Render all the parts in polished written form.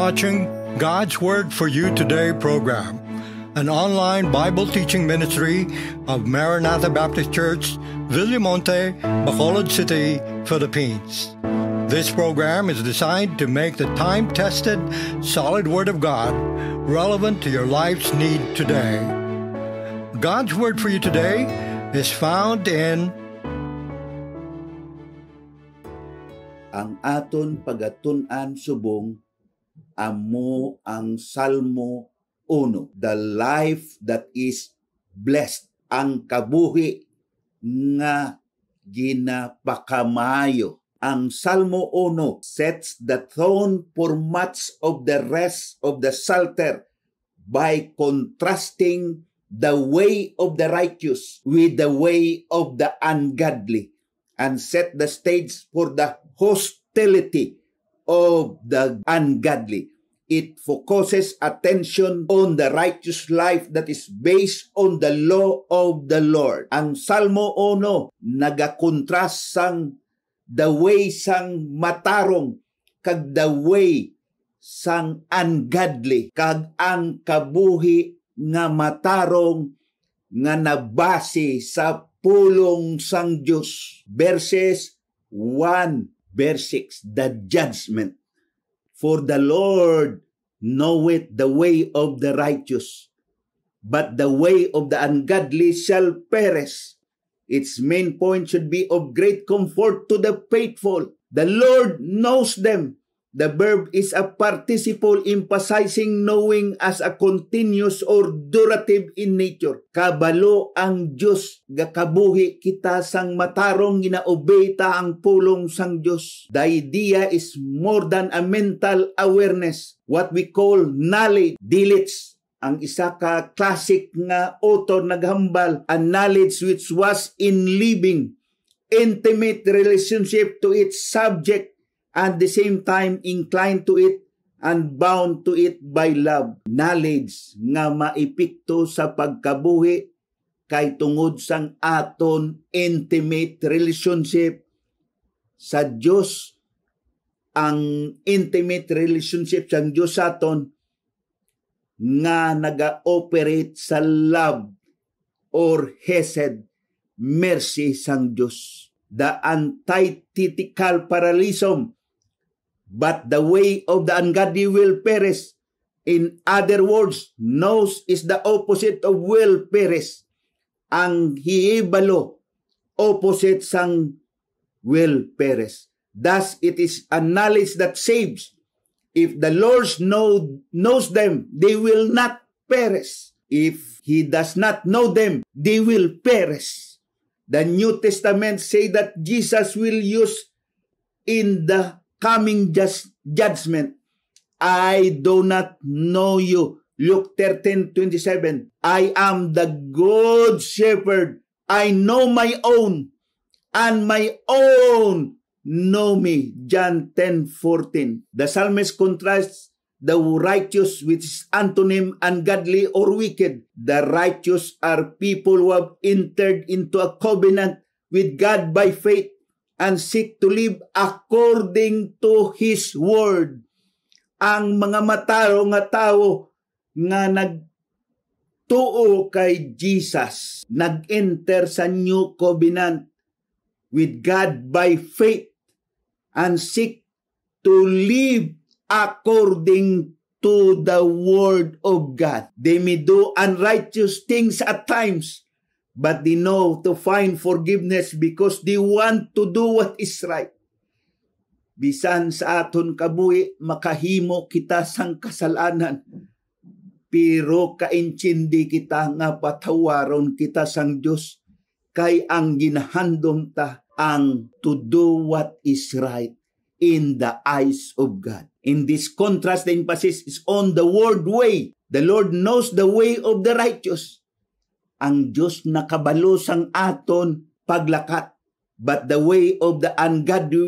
watching God's Word for You Today program, an online Bible teaching ministry of Maranatha Baptist Church, Villamonte, Bacolod City, Philippines. This program is designed to make the time-tested, solid Word of God relevant to your life's need today. God's Word for You today is found in ang aton pagatun-an subong amo ang Salmo 1, the life that is blessed, ang kabuhi nga ginapakamayo. Ang Salmo 1 sets the tone for much of the rest of the Psalter by contrasting the way of the righteous with the way of the ungodly, and set the stage for the hostility of the ungodly. It focuses attention on the righteous life that is based on the law of the Lord. Ang Salmo 1 nagakontrast sang the way sang matarong kag the way sang ungodly, kag ang kabuhi nga matarong nga nabase sa pulong sang Diyos. Verses 1, verse 6, the judgment. For the Lord knoweth the way of the righteous, but the way of the ungodly shall perish. Its main point should be of great comfort to the faithful. The Lord knows them. The verb is a participle emphasizing knowing as a continuous or durative in nature. Kabalo ang Diyos, gakabuhi kita sang matarong ginaobey ta ang pulong sang Diyos. The idea is more than a mental awareness. What we call knowledge. Dilids ang isa ka classic nga author naghambal, a knowledge which was in living, intimate relationship to its subject, at the same time inclined to it and bound to it by love. Knowledge nga maipikto sa pagkabuhi kay tungod sang aton intimate relationship sa Diyos. Ang intimate relationship sang Diyos sa aton nga naga-operate sa love or hesed, mercy sang Diyos. The antithetical parallelism, but the way of the ungodly will perish. In other words, knows is the opposite of will perish. Ang hihibalo, opposite sang will perish. Thus, it is a knowledge that saves. If the Lord knows them, they will not perish. If He does not know them, they will perish. The New Testament say that Jesus will use in the coming judgment, I do not know you. Luke 13:27. I am the good shepherd. I know my own, and my own know me. John 10:14. The psalmist contrasts the righteous with its antonym ungodly or wicked. The righteous are people who have entered into a covenant with God by faith and seek to live according to His word. Ang mga matarong nga tao nga nagtuo kay Jesus, nag-enter sa new covenant with God by faith and seek to live according to the word of God. They may do unrighteous things at times, but they know to find forgiveness because they want to do what is right. Bisan sa aton kabuhi, makahimo kita sang kasalanan, pero kaintindi kita nga patawaron kita sang Diyos, kay ang ginahandom ta ang to do what is right in the eyes of God. In this contrast, the emphasis is on the word way. The Lord knows the way of the righteous. Ang Diyos nakabalo sang aton paglakat, but the way of the ungodly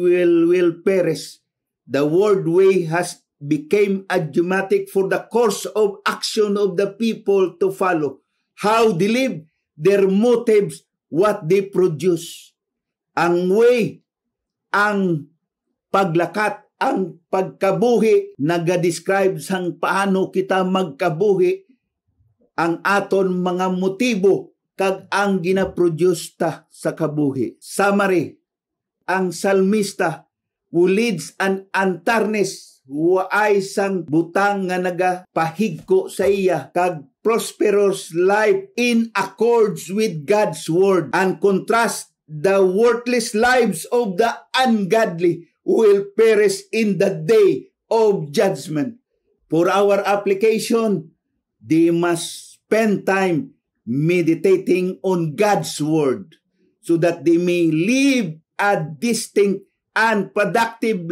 will perish. The word way has become idiomatic for the course of action of the people to follow. How they live, their motives, what they produce. Ang way, ang paglakat ang pagkabuhi naga-describe sang paano kita magkabuhi, ang aton mga motibo kag ang ginaproduce ta sa kabuhi. Summary, ang salmista who leads an antarnes, waay sang butang nga nagapahigko sa iya kag prosperous life in accords with God's word, and contrast the worthless lives of the ungodly who will perish in the day of judgment. For our application, they must spend time meditating on God's word so that they may live a distinct and productive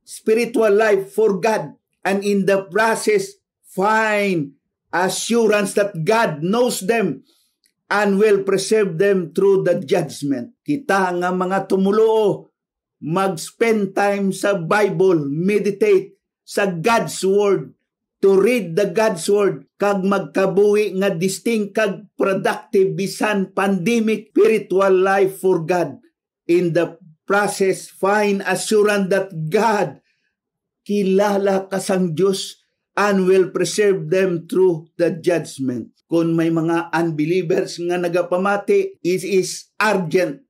spiritual life for God, and in the process find assurance that God knows them and will preserve them through the judgment. Kita nga mga tumuluo, mag-spend time sa Bible, meditate sa God's word, to read the God's word, kag magkabuhi nga distinct kag productive bisan pandemic spiritual life for God. In the process, find assurance that God kilala ka sang Diyos and will preserve them through the judgment. Kung may mga unbelievers nga nagapamati, it is urgent.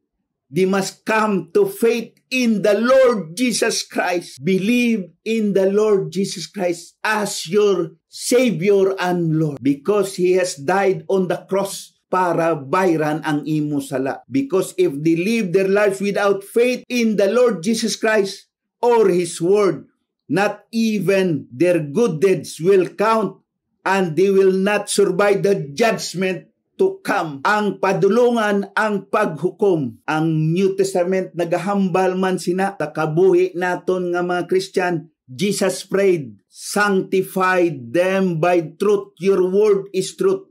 They must come to faith in the Lord Jesus Christ. Believe in the Lord Jesus Christ as your Savior and Lord, because He has died on the cross para bayran ang imo sala. Because if they live their lives without faith in the Lord Jesus Christ or His Word, not even their good deeds will count, and they will not survive the judgment to come. Ang padulungan, ang paghukom. Ang New Testament nagahambal man sina, takabuhi naton nga mga Christian. Jesus prayed, sanctify them by truth. Your word is truth.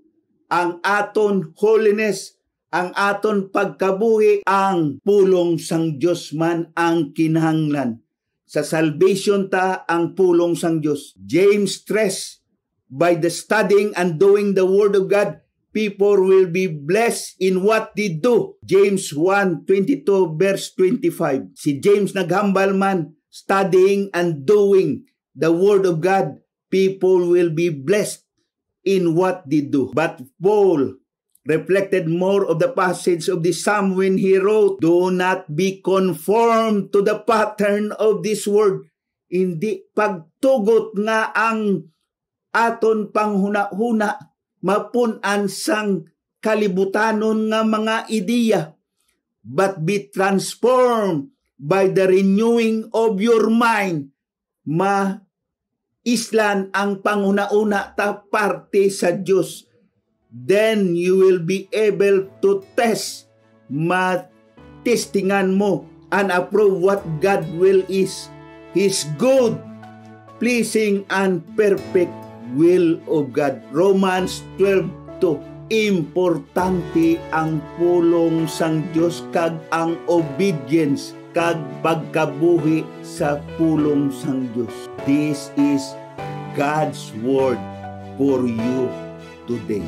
Ang aton holiness, ang aton pagkabuhi, ang pulong sang Diyos man ang kinahanglan. Sa salvation ta ang pulong sang Diyos. James stress, by the studying and doing the Word of God, people will be blessed in what they do. James 1:22 verse 25. Si James naghambal man, studying and doing the Word of God, people will be blessed in what they do. But Paul reflected more of the passage of the Psalm when he wrote, do not be conformed to the pattern of this world. Hindi pagtugot nga ang aton panghuna-huna, mapunan sang kalibutanon nga mga ideya, but be transformed by the renewing of your mind. Islan ang panghuna-una ta parte sa Diyos. Then you will be able to test, testingan mo and approve what God will is, His good, pleasing, and perfect will of God. Romans 12:2. Importante ang pulong sang Diyos kag ang obedience kag pagkabuhi sa pulong sang Diyos. This is God's word for you today.